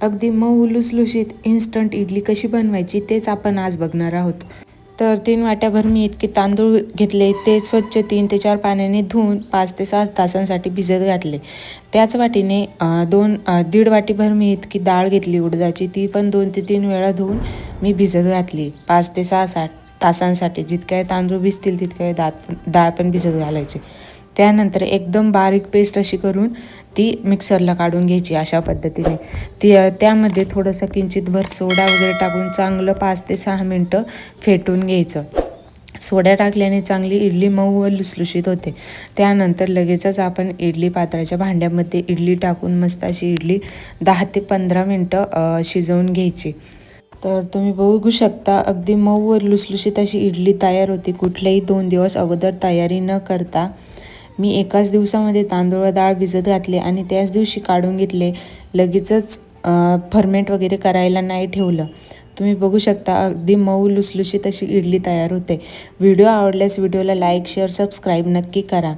अगदी मऊ लुसलुशीत इन्स्टंट इडली कशी बनवायची तेच आपण आज बघणार आहोत। तर 3 वाट्याभर मी इतके तांदूळ घेतले, ते स्वच्छ 3 ते 4 पाण्याने धुवून 5 ते 6 तासांसाठी भिजत घातले। त्याच वाटीने 1.5 वाटीभर मी इतकी डाळ घेतली उडदाची, ती पण 2 ते 3 वेळा धुवून मी भिजत घातली 5 ते 6 तासांसाठी। जितके तांदूळ भिजतील तितके डाळ पण भिजत घालायचे। त्यानंतर एकदम बारीक पेस्ट अशी करून ती मिक्सरला काढून घ्यायची अशा पद्धतीने। त्यामध्ये थोडंसं किंचितभर सोडा वगैरे टाकून चांगलं 5 ते 6 मिनटं फेटून घ्यायचं। सोडा टाकल्याने चांगली इडली मऊ व लुसलुशीत होते। त्यानंतर लगेचच आपण इडली पात्राच्या भांड्यामध्ये इडली टाकून मस्त अशी इडली 10 ते 15 मिनटं शिजवून घ्यायची। तर तुम्ही बघू शकता अगदी मऊ व लुसलुशीत अशी इडली तयार होती, कुठल्याही 2 दिवस अगोदर तयारी न करता। मी एकाच दिवसामध्ये तांदूळ व डाळ भिजत घातले आणि त्याच दिवशी काढून घेतले, लगेचच फर्मेंट वगैरे करायला नाही ठेवलं। तुम्ही बघू शकता अगदी मऊ लुसलुशीत अशी इडली तयार होते। व्हिडिओ आवडल्यास व्हिडिओला लाईक, शेअर, सबस्क्राईब नक्की करा।